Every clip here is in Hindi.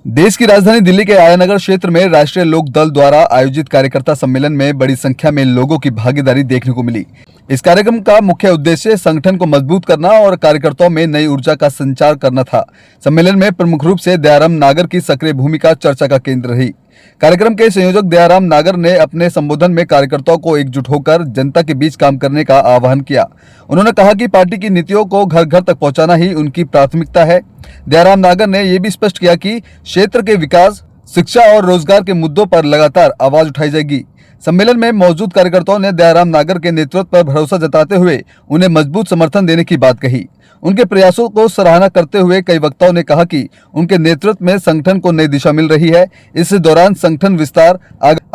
देश की राजधानी दिल्ली के आयानगर क्षेत्र में राष्ट्रीय लोक दल द्वारा आयोजित कार्यकर्ता सम्मेलन में बड़ी संख्या में लोगों की भागीदारी देखने को मिली। इस कार्यक्रम का मुख्य उद्देश्य संगठन को मजबूत करना और कार्यकर्ताओं में नई ऊर्जा का संचार करना था। सम्मेलन में प्रमुख रूप से दयाराम नागर की सक्रिय भूमिका चर्चा का केंद्र रही। कार्यक्रम के संयोजक दयाराम नागर ने अपने संबोधन में कार्यकर्ताओं को एकजुट होकर जनता के बीच काम करने का आह्वान किया। उन्होंने कहा कि पार्टी की नीतियों को घर घर तक पहुंचाना ही उनकी प्राथमिकता है। दयाराम नागर ने यह भी स्पष्ट किया कि क्षेत्र के विकास, शिक्षा और रोजगार के मुद्दों पर लगातार आवाज उठाई जाएगी। सम्मेलन में मौजूद कार्यकर्ताओं ने दयाराम नागर के नेतृत्व पर भरोसा जताते हुए उन्हें मजबूत समर्थन देने की बात कही। उनके प्रयासों को सराहना करते हुए कई वक्ताओं ने कहा कि उनके नेतृत्व में संगठन को नई दिशा मिल रही है। इस दौरान संगठन विस्तार,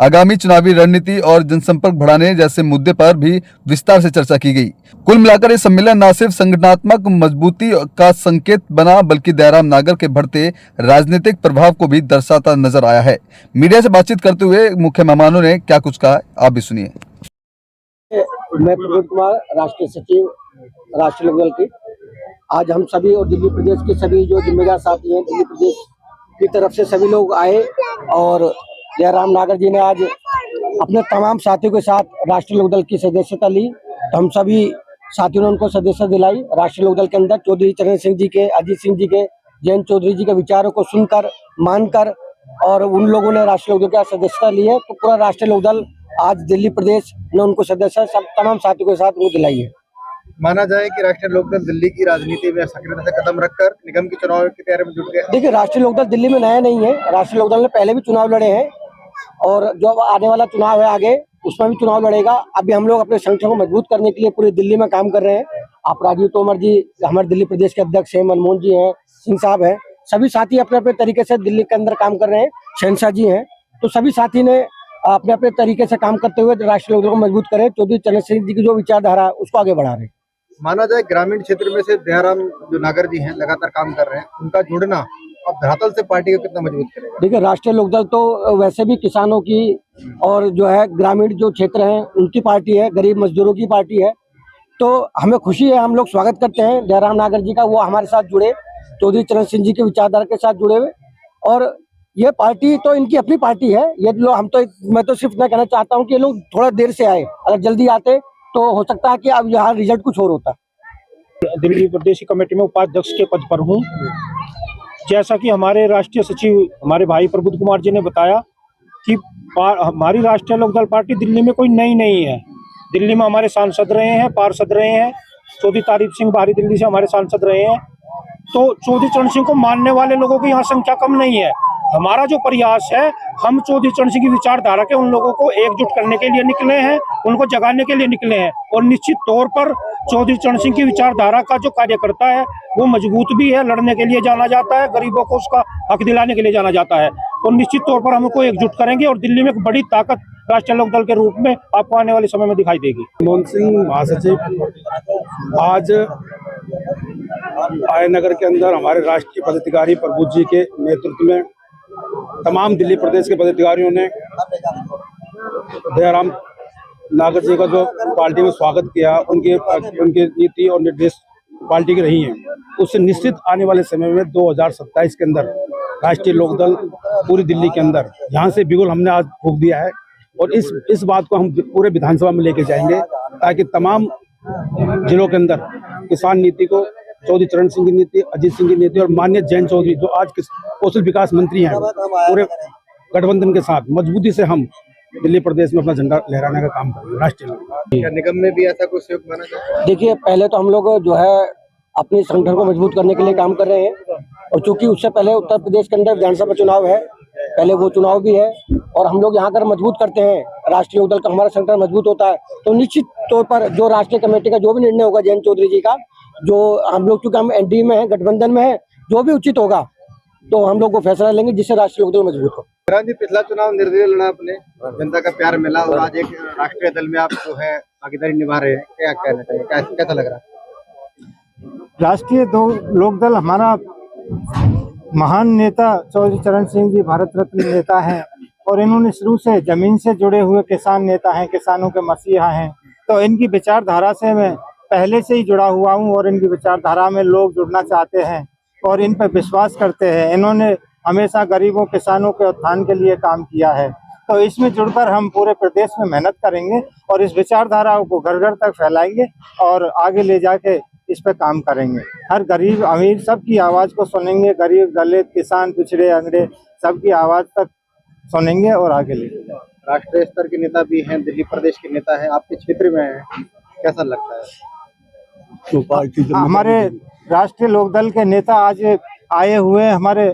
आगामी चुनावी रणनीति और जनसंपर्क बढ़ाने जैसे मुद्दे पर भी विस्तार से चर्चा की गई। कुल मिलाकर ये सम्मेलन न सिर्फ संगठनात्मक मजबूती का संकेत बना, बल्कि दयाराम नागर के बढ़ते राजनीतिक प्रभाव को भी दर्शाता नजर आया है। मीडिया से बातचीत करते हुए मुख्य मेहमानों ने क्या कुछ कहा, आप भी सुनिए। मैं प्रमोद कुमार, राष्ट्रीय सचिव राष्ट्रीय लोकदल की। आज हम सभी और दिल्ली प्रदेश के सभी जो जिम्मेदार साथी हैं दिल्ली प्रदेश की तरफ से सभी लोग आए और दयाराम नागर जी ने आज अपने तमाम साथियों के साथ राष्ट्रीय लोकदल की सदस्यता ली। तो हम सभी साथियों ने उनको सदस्यता दिलाई। राष्ट्रीय लोकदल के अंदर चौधरी चरण सिंह जी के, अजीत सिंह जी के, जयंत चौधरी जी के विचारों को सुनकर, मानकर और उन लोगों ने राष्ट्रीय लोकदल का सदस्यता ली है। तो पूरा राष्ट्रीय लोकदल आज दिल्ली प्रदेश ने उनको सदस्यता सब तमाम साथियों के साथ उनको दिलाई है। माना जाए कि राष्ट्रीय लोकदल दिल्ली की राजनीति में सक्रियता से कदम रखकर निगम के चुनाव की तैयारी में जुट गया। देखिए, राष्ट्रीय लोकदल दिल्ली में नया नहीं है। राष्ट्रीय लोकदल ने पहले भी चुनाव लड़े हैं और जो आने वाला चुनाव है आगे उसमें भी चुनाव लड़ेगा। अभी हम लोग अपने संगठन को मजबूत करने के लिए पूरी दिल्ली में काम कर रहे हैं। आप राजीव तोमर जी हमारे दिल्ली प्रदेश के अध्यक्ष हैं, मनमोहन जी हैं, सिंह साहब हैं, सभी साथी अपने अपने तरीके से दिल्ली के अंदर काम कर रहे हैं। शहनशाह जी हैं, तो सभी साथी ने अपने अपने तरीके से काम करते हुए राष्ट्रीय लोकदल को मजबूत करे। चौधरी चरण सिंह जी की जो विचारधारा है उसको आगे बढ़ा रहे हैं। माना जाए ग्रामीण क्षेत्र में से दयाराम जो नागर जी हैं लगातार काम कर रहे हैं, उनका जुड़ना अब धरातल से पार्टी को कितना मजबूत करेगा? देखिए, राष्ट्रीय लोकदल तो वैसे भी किसानों की और जो है ग्रामीण जो क्षेत्र हैं उनकी पार्टी है, गरीब मजदूरों की पार्टी है। तो हमें खुशी है, हम लोग स्वागत करते हैं दयाराम नागर जी का, वो हमारे साथ जुड़े, चौधरी चरण सिंह जी के विचारधारा के साथ जुड़े हुए। और ये पार्टी तो इनकी अपनी पार्टी है। ये लोग मैं तो सिर्फ मैं कहना चाहता हूँ कि ये लोग थोड़ा देर से आए, अगर जल्दी आते तो हो सकता है कि अब यहाँ रिजल्ट कुछ और होता। दिल्ली प्रदेश कमेटी में उपाध्यक्ष के पद पर हूँ। जैसा कि हमारे राष्ट्रीय सचिव हमारे भाई प्रबोध कुमार जी ने बताया कि हमारी राष्ट्रीय लोकदल पार्टी दिल्ली में कोई नई नहीं है। दिल्ली में हमारे सांसद रहे हैं, पार्षद रहे हैं। चौधरी तारीफ सिंह बाहरी दिल्ली से हमारे सांसद रहे हैं। तो चौधरी चरण सिंह को मानने वाले लोगों की यहाँ संख्या कम नहीं है। हमारा जो प्रयास है, हम चौधरी चरण सिंह की विचारधारा के उन लोगों को एकजुट करने के लिए निकले हैं, उनको जगाने के लिए निकले हैं। और निश्चित तौर पर चौधरी चरण सिंह की विचारधारा का जो कार्यकर्ता है वो मजबूत भी है, लड़ने के लिए जाना जाता है, गरीबों को उसका हक दिलाने के लिए जाना जाता है। तो निश्चित तौर पर हमको एकजुट करेंगे और दिल्ली में एक बड़ी ताकत राष्ट्रीय लोकदल के रूप में आपको आने वाले समय में दिखाई देगी। मनमोहन सिंह महासचिव आज आयनगर के अंदर हमारे राष्ट्रीय पदाधिकारी प्रभु जी के नेतृत्व में तमाम दिल्ली प्रदेश के पदाधिकारियों ने दयाराम नागर जी का जो पार्टी में स्वागत किया, उनके नीति और निर्देश पार्टी की रही हैं, उससे निश्चित आने वाले समय में 2027 के अंदर राष्ट्रीय लोकदल पूरी दिल्ली के अंदर यहाँ से बिगुल हमने आज फूंक दिया है। और इस बात को हम पूरे विधानसभा में लेके जाएंगे ताकि तमाम जिलों के अंदर किसान नीति को, चौधरी चरण सिंह की नीति, अजीत सिंह की नीति और माननीय जयंत चौधरी जो आज कौशल विकास मंत्री हैं, पूरे गठबंधन के साथ मजबूती से हम दिल्ली प्रदेश में अपना झंडा लहराने का काम करेंगे। राष्ट्रीय निगम में भी ऐसा कुछ सहयोग माना जाए? देखिए, पहले तो हम लोग जो है अपने संगठन को मजबूत करने के लिए काम कर रहे हैं। और चूंकि उससे पहले उत्तर प्रदेश के अंदर विधानसभा चुनाव है, पहले वो चुनाव भी है और हम लोग यहाँ कर मजबूत करते हैं, राष्ट्रीय लोकदल का हमारा संगठन मजबूत होता है। तो निश्चित तौर पर जो राष्ट्रीय कमेटी का जो भी निर्णय होगा जयंत चौधरी जी का, जो हम लोग चूंकि हम एनडीए में है, गठबंधन में है, जो भी उचित होगा तो हम लोग वो फैसला लेंगे जिससे राष्ट्रीय लोकदल मजबूत हो। जी, पिछला चुनाव निर्दलीय लड़ा, अपने जनता का प्यार मिला और आज एक राष्ट्रीय दल में आप जो है भागीदारी निभा रहे हैं, क्या कहना चाहिए, कैसा लग रहा है? राष्ट्रीय लोकदल हमारा महान नेता चौधरी चरण सिंह जी भारत रत्न नेता हैं और इन्होंने शुरू से जमीन से जुड़े हुए किसान नेता हैं, किसानों के मसीहा हैं। तो इनकी विचारधारा से मैं पहले से ही जुड़ा हुआ हूं और इनकी विचारधारा में लोग जुड़ना चाहते हैं और इन पर विश्वास करते हैं। इन्होंने हमेशा गरीबों किसानों के उत्थान के लिए काम किया है। तो इसमें जुड़कर हम पूरे प्रदेश में मेहनत करेंगे और इस विचारधारा को घर घर तक फैलाएंगे और आगे ले जाके इस पे काम करेंगे। हर गरीब अमीर सबकी आवाज़ को सुनेंगे, गरीब दलित किसान पिछड़े अंगड़े सबकी आवाज़ तक सुनेंगे और आगे ले जाएंगे। राष्ट्रीय स्तर के नेता भी हैं, दिल्ली प्रदेश के नेता हैं, आपके क्षेत्र में हैं, कैसा लगता है? हमारे राष्ट्रीय लोकदल के नेता आज आए हुए हैं, हमारे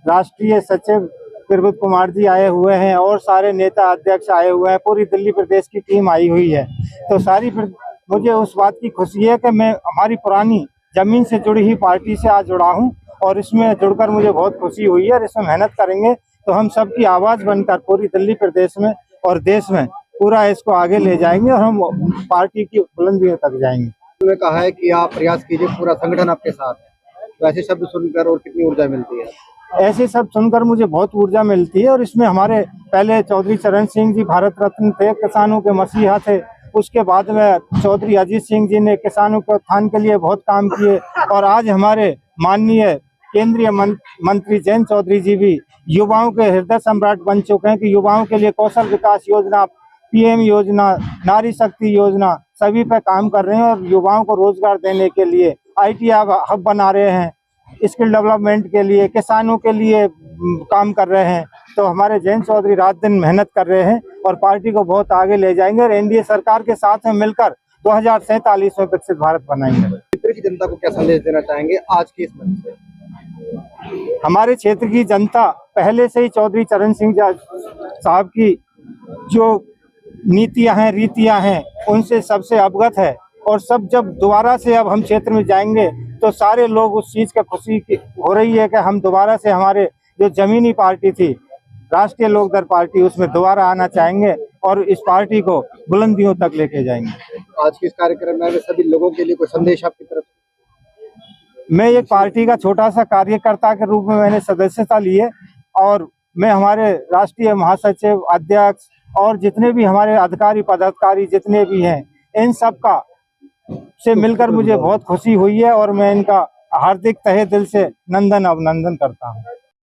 राष्ट्रीय सचिव प्रबोध कुमार जी आए हुए हैं और सारे नेता अध्यक्ष आए हुए हैं, पूरी दिल्ली प्रदेश की टीम आई हुई है। तो मुझे उस बात की खुशी है कि मैं हमारी पुरानी जमीन से जुड़ी हुई पार्टी से आज जुड़ा हूं और इसमें जुड़कर मुझे बहुत खुशी हुई है और इसमें मेहनत करेंगे तो हम सबकी आवाज़ बनकर पूरी दिल्ली प्रदेश में और देश में पूरा इसको आगे ले जाएंगे और हम पार्टी की बुलंदियों तक जाएंगे। उन्होंने कहा है कि आप प्रयास कीजिए, पूरा संगठन आपके साथ है। तो ऐसे शब्द सुनकर और कितनी ऊर्जा मिलती है? ऐसे सब सुनकर मुझे बहुत ऊर्जा मिलती है और इसमें हमारे पहले चौधरी चरण सिंह जी भारत रत्न थे, किसानों के मसीहा थे। उसके बाद में चौधरी अजीत सिंह जी ने किसानों के उत्थान के लिए बहुत काम किए और आज हमारे माननीय केंद्रीय मंत्री जयंत चौधरी जी भी युवाओं के हृदय सम्राट बन चुके हैं कि युवाओं के लिए कौशल विकास योजना, पीएम योजना, नारी शक्ति योजना सभी पे काम कर रहे हैं और युवाओं को रोजगार देने के लिए आईटी हब बना रहे हैं, स्किल डेवलपमेंट के लिए, किसानों के लिए काम कर रहे हैं। तो हमारे जयंत चौधरी रात दिन मेहनत कर रहे हैं और पार्टी को बहुत आगे ले जाएंगे और एनडीए सरकार के साथ में मिलकर 2047 में विकसित भारत बनाएंगे। क्षेत्र की जनता को क्या संदेश देना चाहेंगे आज की इस मंच से? हमारे क्षेत्र की जनता पहले से ही चौधरी चरण सिंह साहब की जो नीतियां हैं, रीतियां हैं, उनसे सबसे अवगत है और सब जब दोबारा से अब हम क्षेत्र में जाएंगे तो सारे लोग उस चीज़ का खुशी हो रही है कि हम दोबारा से हमारे जो जमीनी पार्टी थी राष्ट्रीय लोकदल पार्टी उसमें दोबारा आना चाहेंगे और इस पार्टी को बुलंदियों तक लेके जाएंगे। आज के इस कार्यक्रम में सभी लोगों के लिए कोई संदेश आपकी तरफ? मैं एक पार्टी का छोटा सा कार्यकर्ता के रूप में मैंने सदस्यता ली है और मैं हमारे राष्ट्रीय महासचिव, अध्यक्ष और जितने भी हमारे अधिकारी पदाधिकारी जितने भी हैं इन सब का से मिलकर मुझे बहुत खुशी हुई है और मैं इनका हार्दिक तहे दिल से नंदन अभिनंदन करता हूँ।